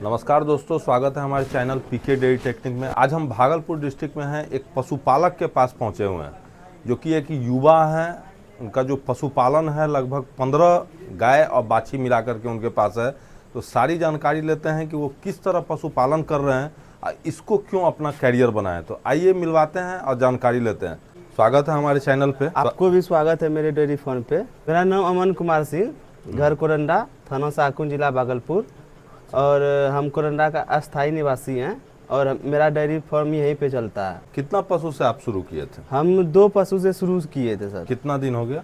नमस्कार दोस्तों, स्वागत है हमारे चैनल पीके डेयरी टेक्निक में। आज हम भागलपुर डिस्ट्रिक्ट में हैं, एक पशुपालक के पास पहुंचे हुए हैं जो कि एक युवा हैं। उनका जो पशुपालन है लगभग 15 गाय और बाछी मिला करके उनके पास है। तो सारी जानकारी लेते हैं कि वो किस तरह पशुपालन कर रहे हैं और इसको क्यों अपना कैरियर बनाएं। तो आइए मिलवाते हैं और जानकारी लेते हैं। स्वागत है हमारे चैनल पे। आपको भी स्वागत है मेरे डेयरी फार्म पे। मेरा नाम अमन कुमार सिंह, घर कोरंडा, थाना साकुन, जिला भागलपुर, और हम कोरंडा का अस्थायी निवासी हैं और मेरा डेयरी फार्म यहीं पे चलता है। कितना पशु से आप शुरू किए थे? हम 2 पशु से शुरू किए थे सर। कितना दिन हो गया?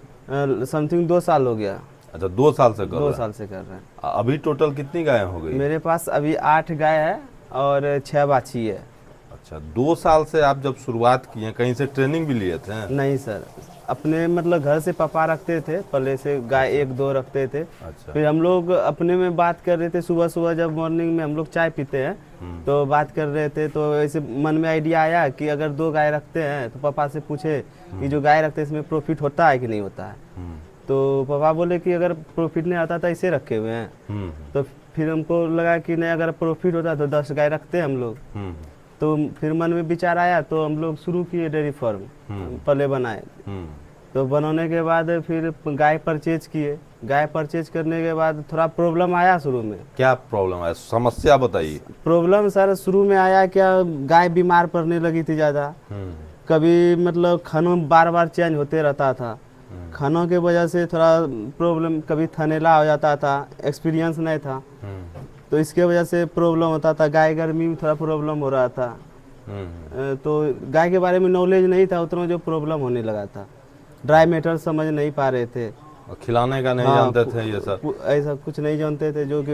समथिंग 2 साल हो गया। अच्छा, 2 साल से कर 2 रहे हैं। साल से कर रहे हैं। अभी टोटल कितनी गायें हो गई? मेरे पास अभी 8 गाय है और 6 बाछी है। अच्छा, 2 साल से आप जब शुरुआत किए, कहीं से ट्रेनिंग भी लिए थे? नहीं सर, अपने मतलब घर से पापा रखते थे, पहले से गाय 1-2 रखते थे। अच्छा। फिर हम लोग अपने में बात कर रहे थे, सुबह सुबह जब मॉर्निंग में हम लोग चाय पीते हैं तो बात कर रहे थे, तो ऐसे मन में आइडिया आया कि अगर 2 गाय रखते हैं तो पापा से पूछे कि जो गाय रखते हैं इसमें प्रॉफिट होता है कि नहीं होता है। तो पापा बोले कि अगर प्रॉफिट नहीं आता तो ऐसे रखे हुए हैं। तो फिर हमको लगा कि नहीं, अगर प्रॉफिट होता तो 10 गाय रखते हैं हम लोग। तो फिर मन में विचार आया तो हम लोग शुरू किए डेयरी फार्म, पहले बनाए। तो बनाने के बाद फिर गाय परचेज किए। गाय परचेज करने के बाद थोड़ा प्रॉब्लम आया शुरू में। क्या प्रॉब्लम है, समस्या बताइए। प्रॉब्लम सर शुरू में आया क्या, गाय बीमार पड़ने लगी थी ज़्यादा। कभी मतलब खानों बार बार चेंज होते रहता था। खानों के वजह से थोड़ा प्रॉब्लम, कभी थनेला हो जाता था, एक्सपीरियंस नहीं था तो इसके वजह से प्रॉब्लम होता था। गाय गर्मी में थोड़ा प्रॉब्लम हो रहा था। तो गाय के बारे में नॉलेज नहीं था उतना, जो प्रॉब्लम होने लगा था। ड्राई मैटर समझ नहीं पा रहे थे, और खिलाने का नहीं जानते थे, ये सब ऐसा कुछ नहीं जानते थे, जो कि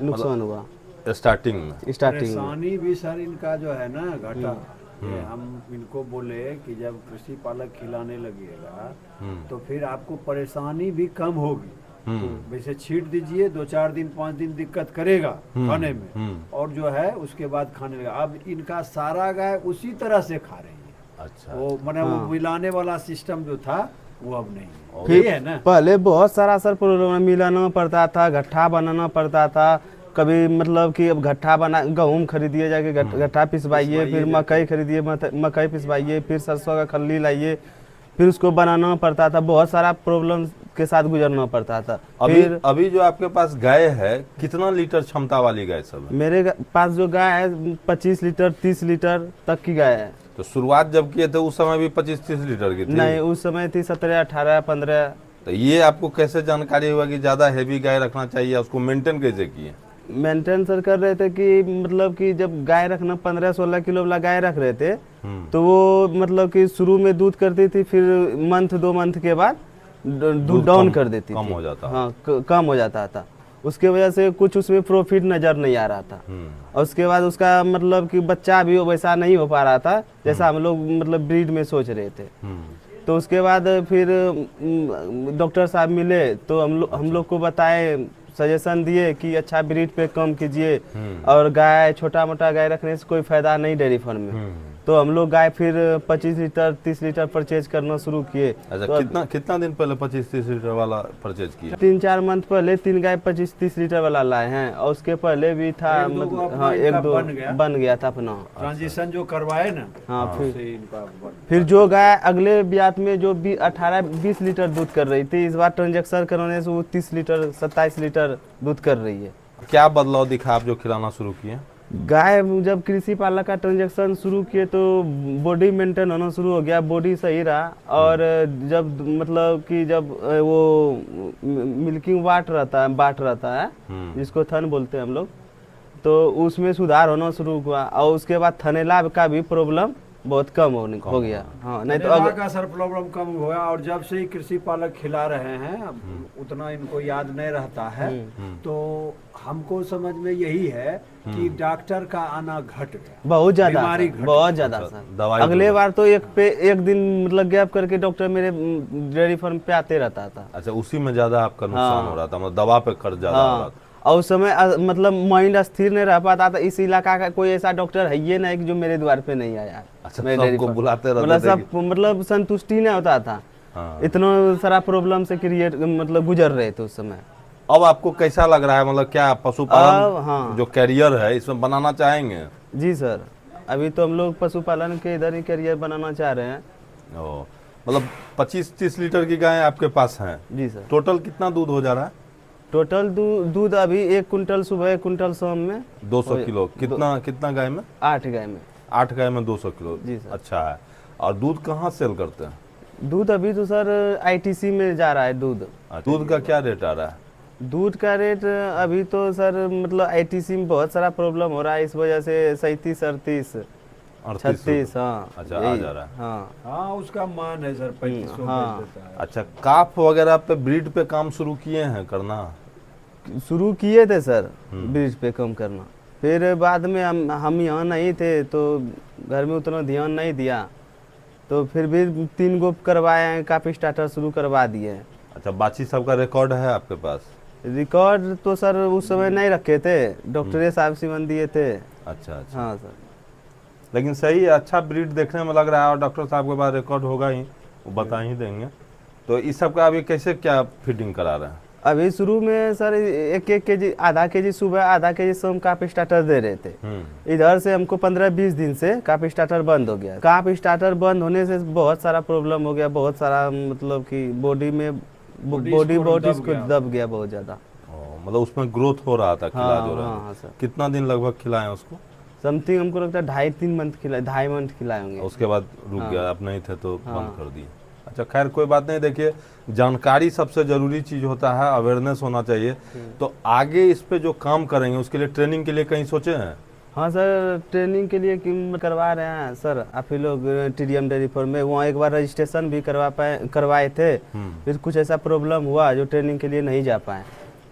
नुकसान हुआ स्टार्टिंग में। परेशानी भी सर इनका जो है ना घटा। ये हम इनको बोले कि जब कृषि पालक खिलाने लगेगा तो फिर आपको परेशानी भी कम होगी। वैसे छीट दीजिए, 2-4 दिन 5 दिन दिक्कत करेगा खाने में, और जो है उसके बाद खाने लगा। अब इनका सारा गाय उसी तरह से खा रही है। अच्छा। वो मैंने वो मिलाने वाला सिस्टम जो था वो अब नहीं है। फिर ये है ना, पहले बहुत सारा सर प्रॉब्लम, मिलाना पड़ता था, घट्ठा बनाना पड़ता था। कभी मतलब कि अब घट्ठा बना, गेहूँ खरीदिए जाके घट्ठा पिसवाइए, फिर मकई खरीदिए, मकई पिसवाइए, फिर सरसों का खल्ली लाइए, फिर उसको बनाना पड़ता था। बहुत सारा प्रॉब्लम के साथ गुजरना पड़ता था। फिर अभी जो आपके पास गाय है, कितना लीटर क्षमता वाली गाय सब है? मेरे पास जो गाय है 25 लीटर 30 लीटर तक की गाय है। तो शुरुआत जब किए थे उस समय भी 25-30 लीटर की थी? नहीं, उस समय थी 17, 18, 15। तो ये आपको कैसे जानकारी हुआ कि ज्यादा हैवी गाय रखना चाहिए? उसको मेंटेन कैसे किए? मेंटेन सर कर रहे थे कि मतलब कि जब गाय रखना 15-16 किलो वाला गाय रख रहे थे तो वो मतलब कि शुरू में दूध करती थी, फिर 2 मंथ के बाद दूध डाउन कर देती थी, कम हो जाता। हाँ, कम हो जाता था। उसके वजह से कुछ उसमें प्रॉफिट नजर नहीं आ रहा था। और उसके बाद उसका मतलब कि बच्चा भी वैसा नहीं हो पा रहा था जैसा हम लोग मतलब ब्रीड में सोच रहे थे। तो उसके बाद फिर डॉक्टर साहब मिले तो हम लोग को बताए, सजेशन दिए कि अच्छा ब्रीड पे कम कीजिए, और गाय छोटा मोटा गाय रखने से कोई फायदा नहीं डेयरी फार्म में। तो हम लोग गाय फिर 25 लीटर 30 लीटर परचेज करना शुरू किए। अच्छा, तो कितना दिन पहले 25-30 लीटर वाला परचेज किया? 3-4 मंथ पहले 3 गाय 25-30 लीटर वाला लाए हैं, और उसके पहले भी था, मतलब हाँ 1-2 बन गया था अपना ट्रांजिशन जो करवाए ना। हाँ, फिर जो गाय अगले ब्यात में जो 18-20 लीटर दूध कर रही थी, इस बार ट्रांजेक्शन कराने से वो 30 लीटर 27 लीटर दूध कर रही है। क्या बदलाव दिखा आप जो खिलाना शुरू किए? गाय जब कृषि पालक का ट्रांजेक्शन शुरू किए तो बॉडी मेंटेन होना शुरू हो गया, बॉडी सही रहा। और जब मतलब कि जब वो मिल्किंग बाट रहता है जिसको थन बोलते हैं हम लोग, तो उसमें सुधार होना शुरू हुआ। और उसके बाद थनेला का भी प्रॉब्लम बहुत कम हो गया। हाँ, नहीं तो थनेला का सर प्रॉब्लम कम हुआ। और जब से ही कृषि पालक खिला रहे हैं, अब उतना इनको याद नहीं रहता है, तो हमको समझ में यही है कि डॉक्टर का आना घट गया, बहुत ज्यादा, बहुत ज्यादा सर। अगले बार तो एक दिन मतलब गैप करके डॉक्टर मेरे डेयरी फार्म पे आते रहता था। अच्छा, उसी में ज्यादा आपका नुकसान हो रहा था, मतलब दवा पे खर्च ज्यादा हो रहा था। और उस समय मतलब माइंड स्थिर नहीं रह पाता था। इस इलाका का कोई ऐसा डॉक्टर है ये नहीं कि जो मेरे द्वार पे नहीं आया। अच्छा, सबको बुलाते रहते मतलब सब मतलब संतुष्टि नहीं होता था। इतना सारा प्रॉब्लम से क्रिएट मतलब गुजर रहे थे उस समय। अब आपको कैसा लग रहा है, मतलब क्या पशुपालन हाँ। जो कैरियर है इसमें बनाना चाहेंगे? जी सर, अभी तो हम लोग पशुपालन के इधर ही करियर बनाना चाह रहे हैं। ओ, मतलब 25-30 लीटर की गाय आपके पास हैं। जी सर। टोटल कितना दूध हो जा रहा है? टोटल दूध अभी 1 कुंटल सुबह, 1 कुंटल शाम में। 200 किलो। कितना गाय में? 8 गाय में। 8 गाय में 200 किलो। जी सर। अच्छा है। और दूध कहाँ सेल करते हैं? दूध अभी तो सर आईटीसी में जा रहा है दूध। दूध का क्या रेट आ रहा है? दूध का रेट अभी तो सर मतलब आईटीसी में बहुत सारा प्रॉब्लम हो रहा है, इस वजह से 37, 38, 36। हाँ अच्छा, आ यही। जा रहा है। हाँ हाँ, उसका मान है सर 3500 हाँ। बेच देता है। अच्छा, काफ वगैरह पे ब्रीड पे काम शुरू किए हैं करना? शुरू किए थे सर ब्रिज पे कम करना, फिर बाद में हम यहाँ नहीं थे तो घर में उतना ध्यान नहीं दिया, तो फिर भी 3 गो करवाए हैं, काफी स्टार्टर शुरू करवा दिए हैं। अच्छा, बाछी सब का रिकॉर्ड है आपके पास? रिकॉर्ड तो सर उस समय नहीं रखे थे, डॉक्टर साहब सिमन दिए थे। अच्छा अच्छा। हाँ सर। लेकिन सही है, अच्छा ब्रीड देखने में लग रहा है, और डॉक्टर साहब के पास रिकॉर्ड होगा ही, वो बता ही देंगे। तो इस सब का अभी कैसे क्या फीडिंग करा रहे हैं? अभी शुरू में सर 1-1 केजी, आधा केजी सुबह, आधा केजी शाम काप स्टार्टर दे रहे थे। इधर से हमको 15-20 दिन से काप स्टार्टर बंद हो गया। काप स्टार्टर बंद होने से बहुत सारा प्रॉब्लम हो गया, बहुत सारा मतलब कि बॉडी में बॉडी को दब गया बहुत ज्यादा। मतलब उसमें ग्रोथ हो रहा था, खिला जो रहा हाँ सर। कितना दिन लगभग खिलाए उसको? समथिंग हमको लगता है 2.5-3 मंथ खिलाए, 2.5 मंथ खिलाए होंगे। उसके बाद रुक गया, आप नहीं थे तो बंद कर दिए। अच्छा, खैर कोई बात नहीं। देखिए, जानकारी सबसे जरूरी चीज होता है, अवेयरनेस होना चाहिए। तो आगे इस पे जो काम करेंगे उसके लिए ट्रेनिंग के लिए कहीं सोचे हैं? हाँ सर, ट्रेनिंग के लिए करवा रहे हैं सर। आप ही लोग टीडीएम डेयरी फार्म में वहाँ एक बार रजिस्ट्रेशन भी करवाए थे, फिर कुछ ऐसा प्रॉब्लम हुआ जो ट्रेनिंग के लिए नहीं जा पाए,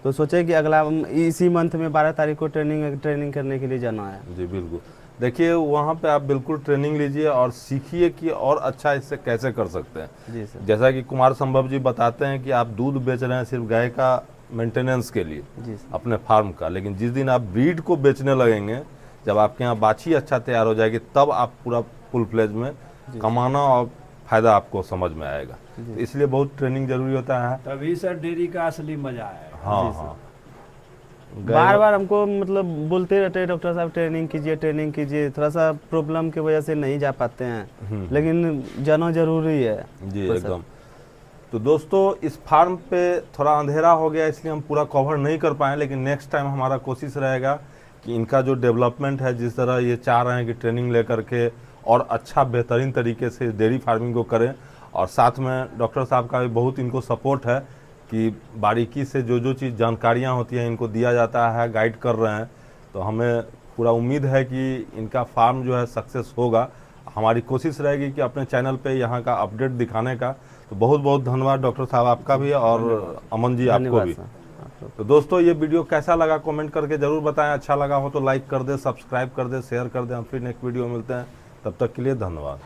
तो सोचे कि अगला इसी मंथ में 12 तारीख को ट्रेनिंग करने के लिए जाना है। जी बिल्कुल। देखिए, वहाँ पे आप बिल्कुल ट्रेनिंग लीजिए और सीखिए कि और अच्छा इससे कैसे कर सकते हैं। जी सर। जैसा कि कुमार संभव जी बताते हैं कि आप दूध बेच रहे हैं सिर्फ गाय का मेंटेनेंस के लिए, जी सर। अपने फार्म का, लेकिन जिस दिन आप ब्रीड को बेचने लगेंगे, जब आपके यहाँ बाछी अच्छा तैयार हो जाएगी, तब आप पूरा फुल फ्लेज में कमाना और फायदा आपको समझ में आएगा। तो इसलिए बहुत ट्रेनिंग जरूरी होता है। तभी सर डेयरी का असली मजा है। हाँ हाँ। बार बार हमको मतलब बोलते रहते हैं डॉक्टर साहब ट्रेनिंग कीजिए, थोड़ा सा प्रॉब्लम की वजह से नहीं जा पाते हैं, लेकिन जाना जरूरी है। जी एकदम। तो दोस्तों, इस फार्म पे थोड़ा अंधेरा हो गया इसलिए हम पूरा कवर नहीं कर पाए, लेकिन नेक्स्ट टाइम हमारा कोशिश रहेगा कि इनका जो डेवलपमेंट है, जिस तरह ये चाह रहे हैं कि ट्रेनिंग लेकर के और अच्छा बेहतरीन तरीके से डेयरी फार्मिंग को करें, और साथ में डॉक्टर साहब का भी बहुत इनको सपोर्ट है कि बारीकी से जो चीज़ जानकारियाँ होती हैं इनको दिया जाता है, गाइड कर रहे हैं। तो हमें पूरा उम्मीद है कि इनका फार्म जो है सक्सेस होगा। हमारी कोशिश रहेगी कि अपने चैनल पे यहाँ का अपडेट दिखाने का। तो बहुत बहुत धन्यवाद डॉक्टर साहब आपका भी, और अमन जी आपको भी। तो दोस्तों, ये वीडियो कैसा लगा कमेंट करके जरूर बताएं। अच्छा लगा हो तो लाइक कर दे, सब्सक्राइब कर दे, शेयर कर दे। हम फिर नेक्स्ट वीडियो मिलते हैं, तब तक के लिए धन्यवाद।